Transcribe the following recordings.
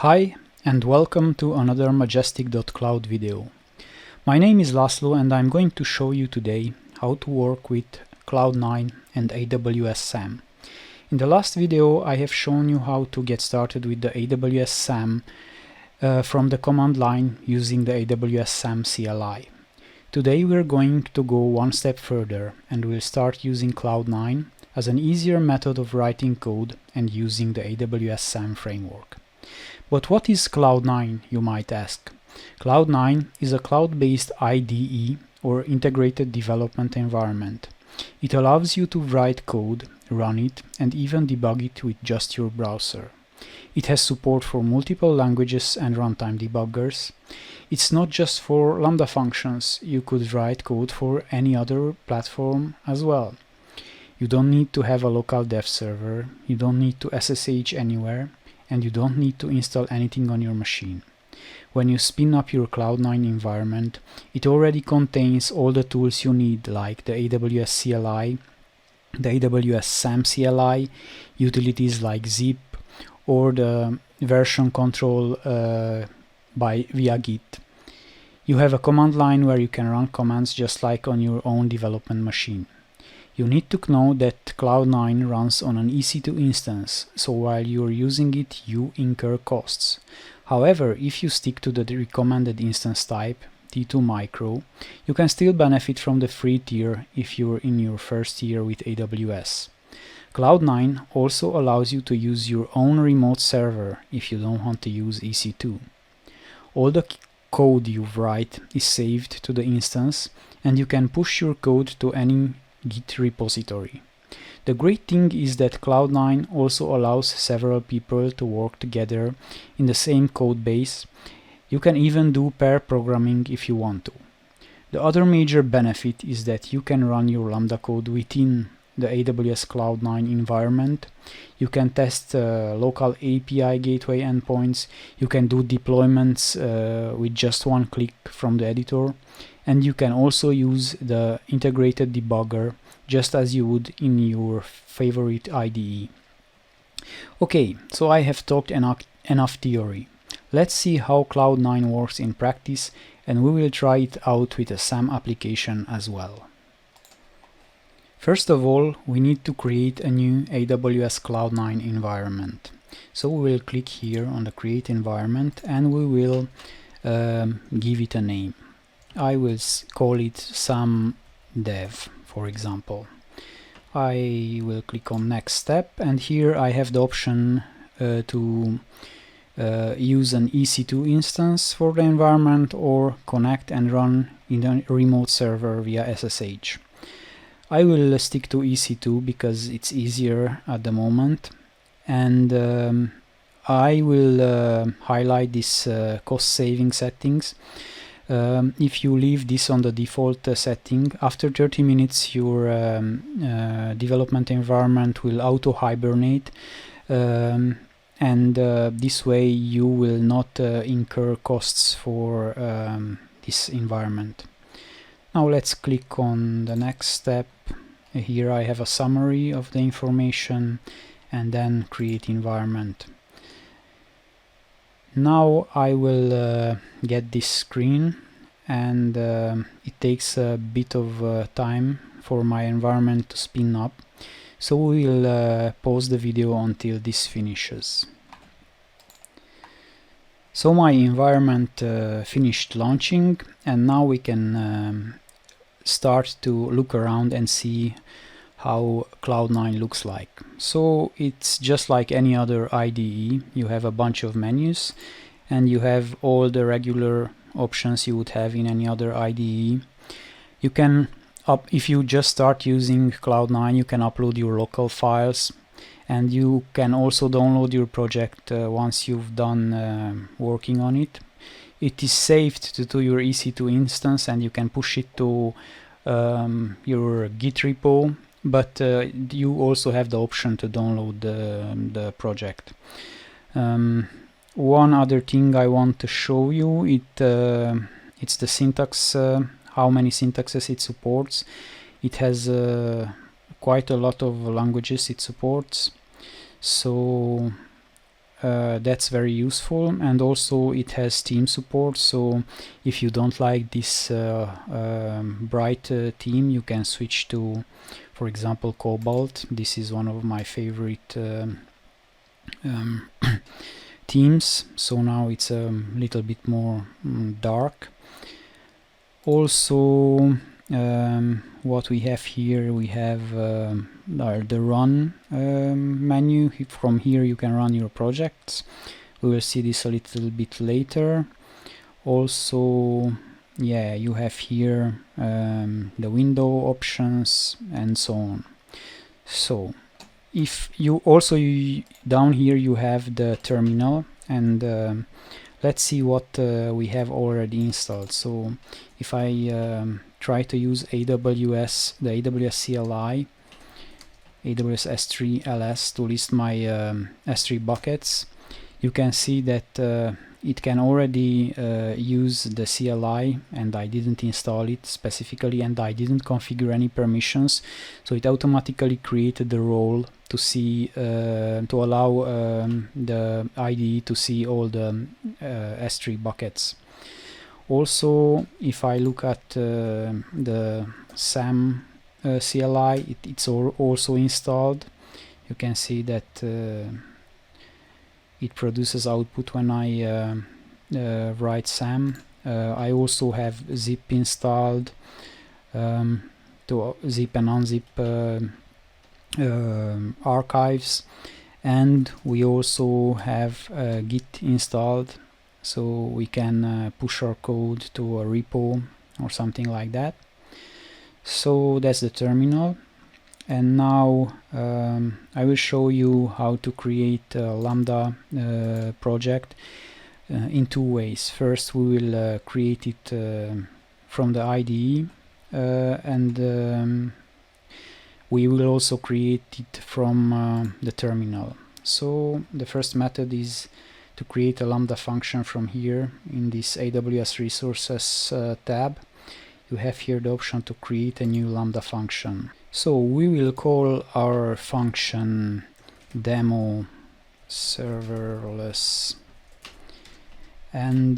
Hi and welcome to another Majestic.cloud video. My name is Laszlo and I'm going to show you today how to work with Cloud9 and AWS SAM. In the last video I have shown you how to get started with the AWS SAM from the command line using the AWS SAM CLI. Today we're going to go one step further and we'll start using Cloud9 as an easier method of writing code and using the AWS SAM framework. But what is Cloud9, you might ask? Cloud9 is a cloud-based IDE or integrated development environment. It allows you to write code, run it, and even debug it with just your browser. It has support for multiple languages and runtime debuggers. It's not just for Lambda functions, you could write code for any other platform as well. You don't need to have a local dev server, you don't need to SSH anywhere, and you don't need to install anything on your machine. When you spin up your Cloud9 environment, it already contains all the tools you need, like the AWS CLI, the AWS SAM CLI, utilities like zip, or the version control via Git. You have a command line where you can run commands just like on your own development machine. You need to know that Cloud9 runs on an EC2 instance, so while you're using it, you incur costs. However, if you stick to the recommended instance type, T2 Micro, you can still benefit from the free tier if you're in your first year with AWS. Cloud9 also allows you to use your own remote server if you don't want to use EC2. All the code you write is saved to the instance, and you can push your code to any Git repository. The great thing is that Cloud9 also allows several people to work together in the same code base. You can even do pair programming if you want to. The other major benefit is that you can run your Lambda code within the AWS Cloud9 environment. You can test local API gateway endpoints. You can do deployments with just one click from the editor. And you can also use the integrated debugger just as you would in your favorite IDE. Okay, so I have talked enough theory. Let's see how Cloud9 works in practice, and we will try it out with a SAM application as well. First of all, we need to create a new AWS Cloud9 environment. So we will click here on the Create Environment and we will give it a name. I will call it SAM Dev, for example. I will click on Next Step, and here I have the option to use an EC2 instance for the environment or connect and run in a remote server via SSH. I will stick to EC2 because it's easier at the moment, and I will highlight this cost saving settings. If you leave this on the default setting, after 30 minutes your development environment will auto hibernate, and this way you will not incur costs for this environment. Now let's click on the next step. Here I have a summary of the information and then create environment. Now I will get this screen, and it takes a bit of time for my environment to spin up, so we'll pause the video until this finishes. So my environment finished launching, and now we can start to look around and see how Cloud9 looks like. So it's just like any other IDE. You have a bunch of menus and you have all the regular options you would have in any other IDE. You can, if you just start using Cloud9, you can upload your local files, and you can also download your project once you've done working on it. It is saved to your EC2 instance, and you can push it to your Git repo, but you also have the option to download the project. One other thing I want to show you, it's the syntax, how many syntaxes it supports. It has quite a lot of languages it supports. So that's very useful, and also it has Steam support, so if you don't like this bright theme, you can switch to, for example, Cobalt. This is one of my favorite themes, so now it's a little bit more dark. Also, what we have here, we have the run menu. From here you can run your projects. We will see this a little bit later. Also, yeah, you have here the window options and so on. So if you also down here you have the terminal, and let's see what we have already installed. So if I try to use the AWS CLI, AWS S3 LS to list my S3 buckets, you can see that it can already use the CLI, and I didn't install it specifically, and I didn't configure any permissions, so it automatically created the role to see to allow the IDE to see all the S3 buckets. Also, if I look at the SAM CLI, it's also installed. You can see that it produces output when I write SAM. I also have zip installed to zip and unzip archives, and we also have Git installed, so we can push our code to a repo or something like that. So that's the terminal. And now I will show you how to create a Lambda project in two ways. First, we will create it from the IDE, and we will also create it from the terminal. So the first method is to create a Lambda function from here in this AWS Resources tab. You have here the option to create a new Lambda function. So we will call our function demo serverless, and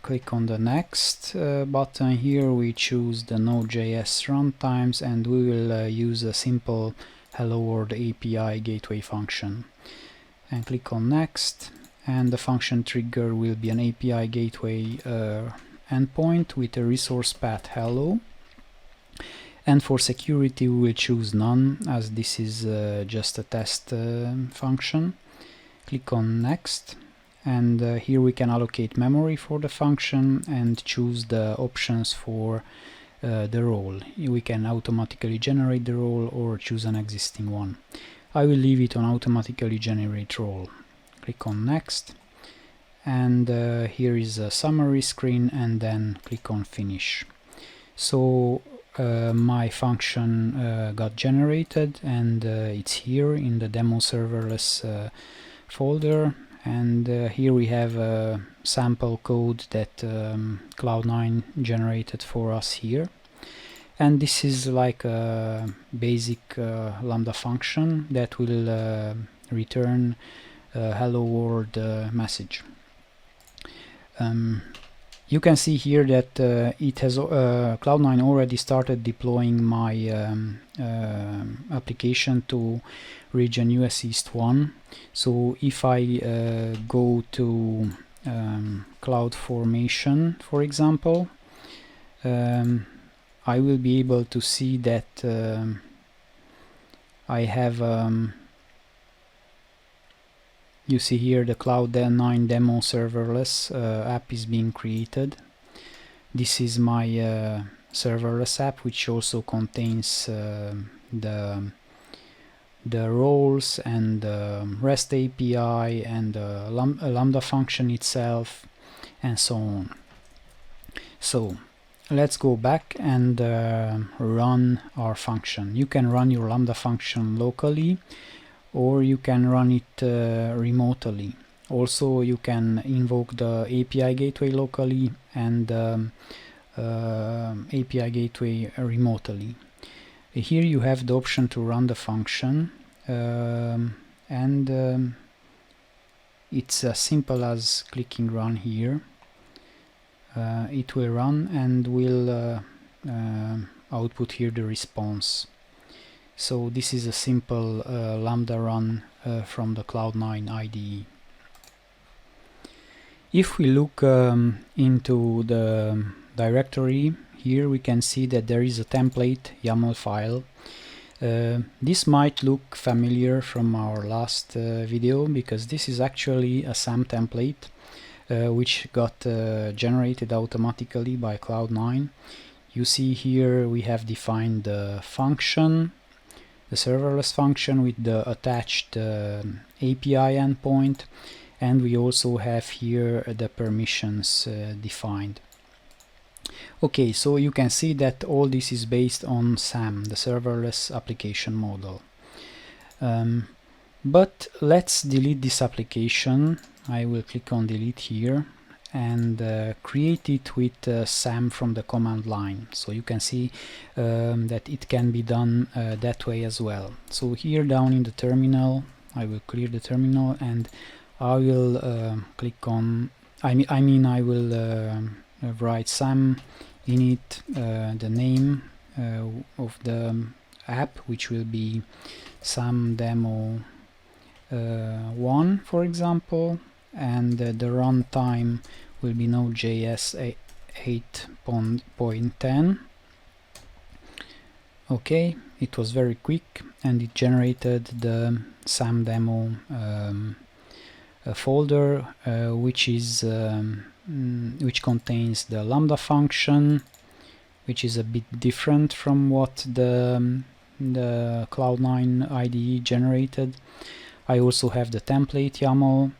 click on the next button. Here we choose the Node.js runtimes, and we will use a simple hello world API gateway function, and click on next, and the function trigger will be an API gateway endpoint with a resource path hello. And for security we will choose none, as this is just a test function. Click on next, and here we can allocate memory for the function and choose the options for the role. We can automatically generate the role or choose an existing one. I will leave it on automatically generate role. Click on next, and here is a summary screen, and then click on finish. So my function got generated, and it's here in the demo serverless folder, and here we have a sample code that Cloud9 generated for us here, and this is like a basic Lambda function that will return a hello world message. You can see here that it has Cloud9 already started deploying my application to region US East 1. So if I go to CloudFormation, for example, I will be able to see that I have you see here the Cloud9 demo serverless app is being created. This is my serverless app, which also contains the roles and the REST API and the Lambda function itself, and so on. So let's go back and run our function. You can run your Lambda function locally, or you can run it remotely. Also, you can invoke the API gateway locally and API gateway remotely. Here you have the option to run the function, and it's as simple as clicking run here. It will run and will output here the response. So this is a simple Lambda run from the Cloud9 IDE. If we look into the directory, here we can see that there is a template YAML file. This might look familiar from our last video, because this is actually a SAM template which got generated automatically by Cloud9. You see here we have defined the function, the serverless function with the attached API endpoint, and we also have here the permissions defined. Okay, so you can see that all this is based on SAM, the serverless application model. But let's delete this application. I will click on delete here and create it with SAM from the command line. So you can see that it can be done that way as well. So here down in the terminal, I will clear the terminal and I will click on, I will write SAM init, the name of the app, which will be SAM demo 1, for example, and the runtime will be Node.js 8.10. Okay, it was very quick and it generated the SAM demo folder, which is which contains the Lambda function, which is a bit different from what the Cloud9 IDE generated. I also have the template YAML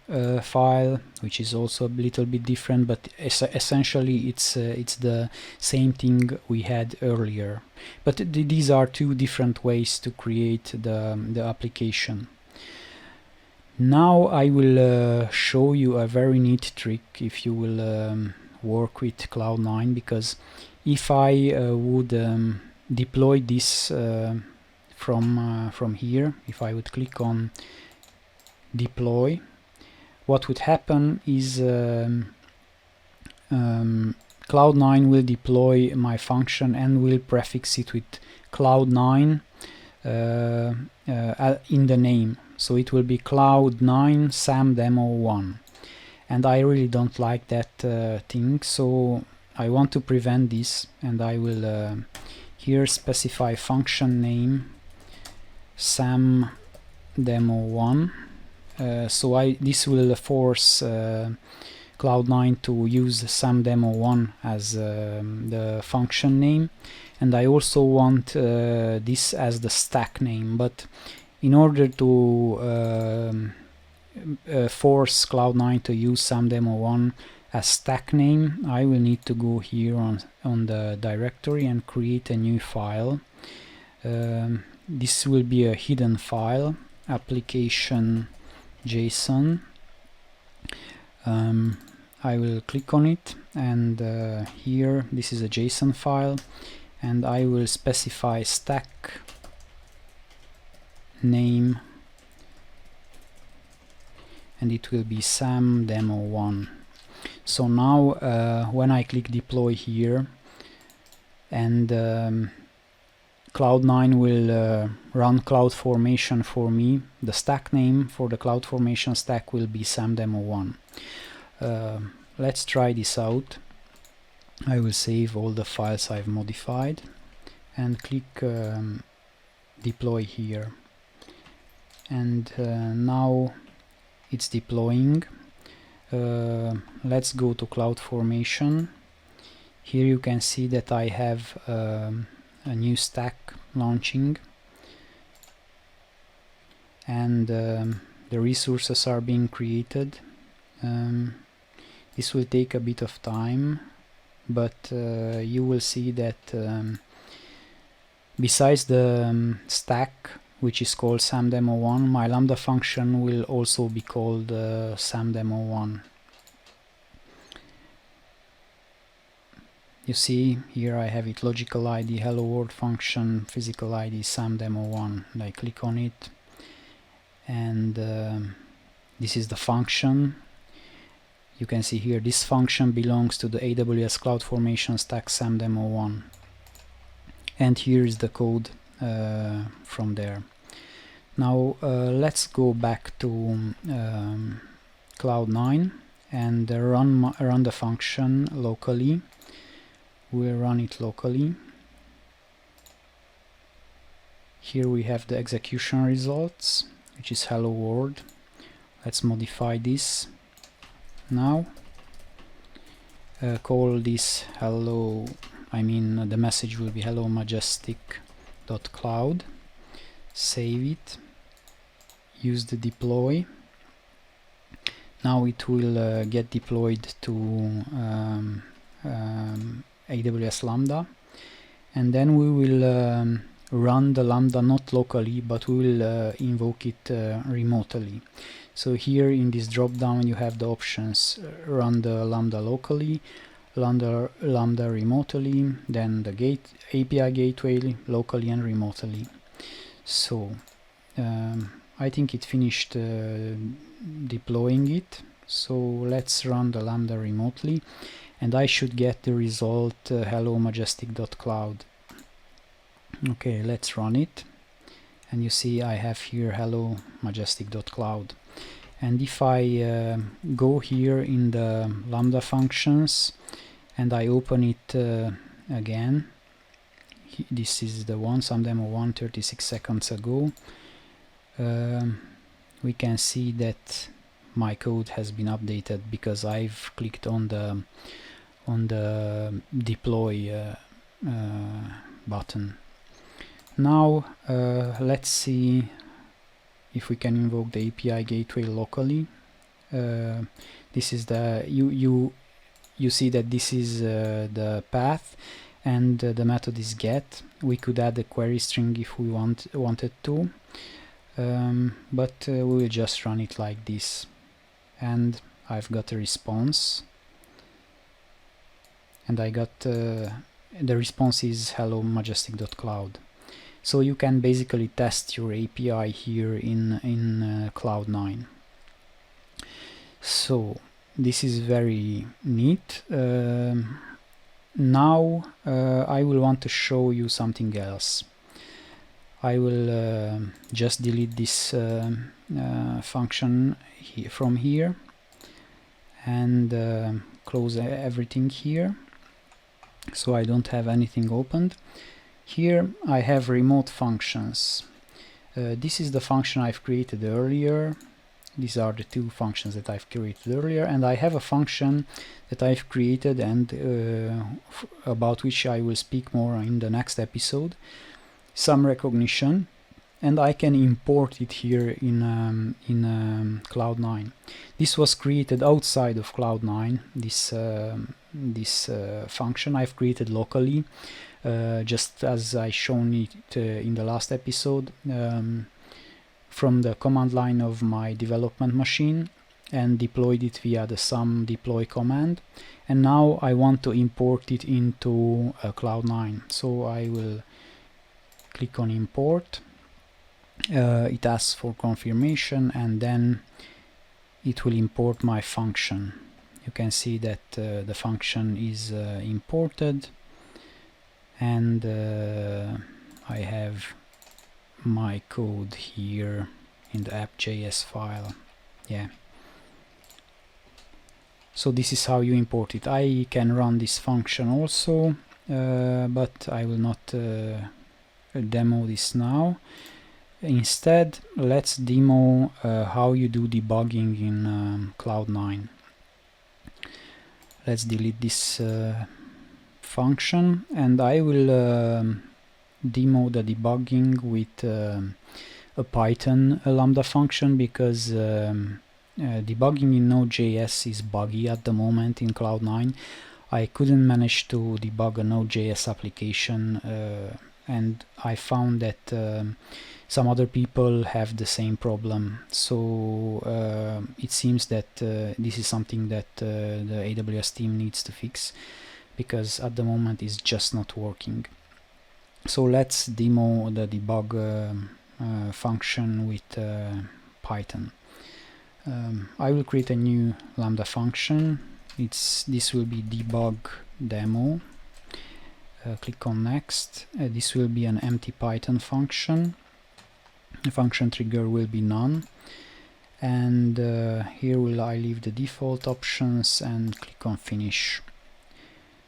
file, which is also a little bit different, but essentially it's the same thing we had earlier. But these are two different ways to create the application. Now I will show you a very neat trick if you will work with Cloud9, because if I would deploy this from here, if I would click on deploy, what would happen is Cloud9 will deploy my function and will prefix it with Cloud9 in the name. So it will be Cloud9 SAM demo 1, and I really don't like that thing, so I want to prevent this, and I will here specify function name SAM demo 1. So this will force Cloud9 to use SAM demo 1 as the function name, and I also want this as the stack name. But in order to force Cloud9 to use SAM demo 1 as stack name, I will need to go here on the directory and create a new file. This will be a hidden file, application JSON. I will click on it, and here this is a JSON file, and I will specify stack name, and it will be SAM demo 1. So now when I click deploy here, and Cloud9 will run CloudFormation for me, the stack name for the CloudFormation stack will be SAM demo 1. Let's try this out. I will save all the files I've modified and click deploy here, and now it's deploying. Let's go to CloudFormation. Here you can see that I have a new stack launching, and the resources are being created. This will take a bit of time, but you will see that besides the stack, which is called SAM demo 1, my Lambda function will also be called SAM demo 1. You see here I have it: logical ID, hello world function, physical ID, SAM demo 1, and I click on it, and This is the function. You can see here this function belongs to the AWS CloudFormation Stack SAM Demo 1. And here is the code from there. Now let's go back to Cloud9 and run the function locally. We'll run it locally. Here we have the execution results, which is hello world. Let's modify this now. Call this hello, the message will be hello Majestic.cloud. Save it. Use the deploy. Now it will get deployed to AWS Lambda, and then we will run the Lambda not locally, but we will invoke it remotely. So here in this drop down you have the options: run the Lambda locally, Lambda remotely, then the API gateway locally and remotely. So I think it finished deploying it. So let's run the Lambda remotely, and I should get the result hello Majestic.cloud. Okay, let's run it, and you see I have here hello Majestic.cloud. And if I go here in the Lambda functions and I open it again, this is the one, some demo 1 36 seconds ago, we can see that my code has been updated because I've clicked on the deploy button. Now let's see if we can invoke the API gateway locally. This is the you see that this is the path, and the method is get. We could add a query string if we wanted to, but we will just run it like this, and I've got a response, and I got the response is hello Majestic.cloud. So you can basically test your API here in Cloud9. So this is very neat. Now I will want to show you something else. I will just delete this function from here and close everything here, so I don't have anything opened. Here I have remote functions. This is the function I've created earlier. These are the two functions that I've created earlier, and I have a function that I've created and about which I will speak more in the next episode, some recognition, and I can import it here in Cloud9. This was created outside of Cloud9. This function I've created locally, just as I shown it in the last episode, from the command line of my development machine, and deployed it via the SAM deploy command. And now I want to import it into Cloud9. So I will click on import. It asks for confirmation, and then it will import my function. You can see that the function is imported, and I have my code here in the app.js file. Yeah. So this is how you import it. I can run this function also, but I will not demo this now. Instead, let's demo how you do debugging in Cloud9. Let's delete this function, and I will demo the debugging with a Python Lambda function, because debugging in Node.js is buggy at the moment in Cloud9. I couldn't manage to debug a Node.js application, and I found that some other people have the same problem. So it seems that this is something that the AWS team needs to fix, because at the moment it's just not working. So let's demo the debug function with Python. I will create a new Lambda function. This will be debug demo. Click on next. This will be an empty Python function. The function trigger will be none. And here will I leave the default options and click on finish.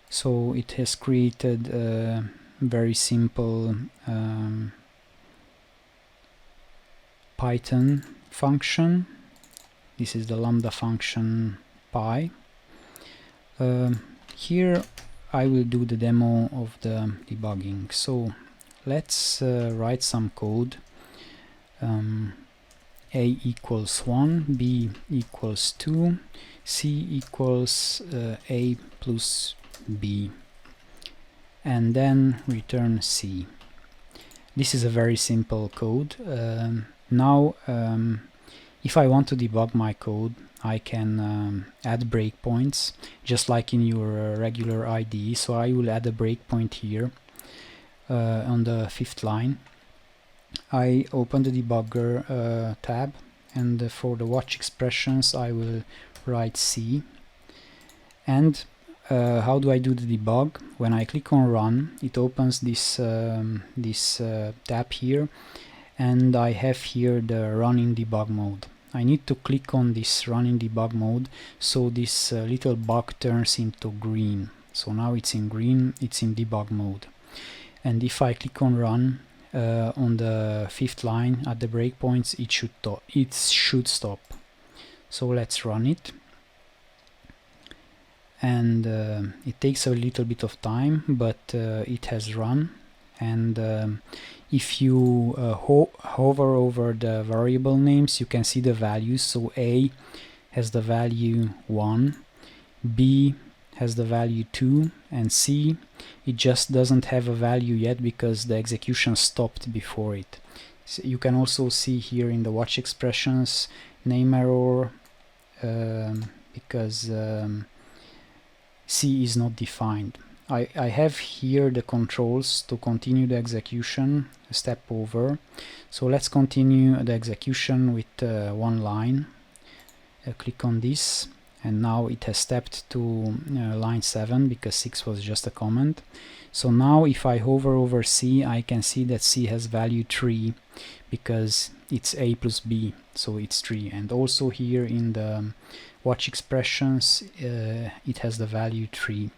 So it has created a very simple Python function. This is the Lambda function py. Here I will do the demo of the debugging. So let's write some code. A equals 1, B equals 2, C equals A plus B, and then return C. This is a very simple code. Now if I want to debug my code, I can add breakpoints just like in your regular IDE. So I will add a breakpoint here on the 5th line. I open the debugger tab, and for the watch expressions I will write C. And how do I do the debug? When I click on run, it opens this tab here, and I have here the running debug mode. I need to click on this running debug mode so this little bug turns into green. So now it's in green, it's in debug mode. And if I click on run on the 5th line at the breakpoints, it should stop. So let's run it. And it takes a little bit of time, but it has run. And if you hover over the variable names, you can see the values. So A has the value 1, B has the value 2, and C, it just doesn't have a value yet because the execution stopped before it. So you can also see here in the watch expressions name error because C is not defined. I have here the controls to continue the execution a step over. So let's continue the execution with one line. Click on this, and now it has stepped to line 7 because 6 was just a comment. So now if I hover over C, I can see that C has value 3 because it's A plus B, so it's 3. And also here in the watch expressions it has the value 3.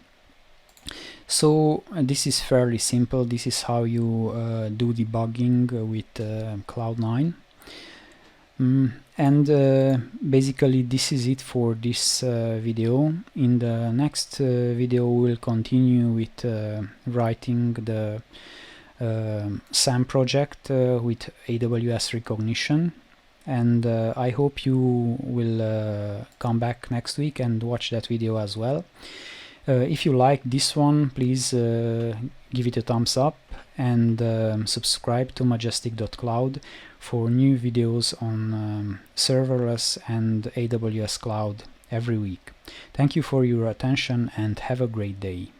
So this is fairly simple. This is how you do debugging with Cloud9. And basically this is it for this video. In the next video we'll continue with writing the SAM project with AWS recognition. And I hope you will come back next week and watch that video as well. If you like this one, please give it a thumbs up and subscribe to Majestic.cloud for new videos on serverless and AWS Cloud every week. Thank you for your attention and have a great day.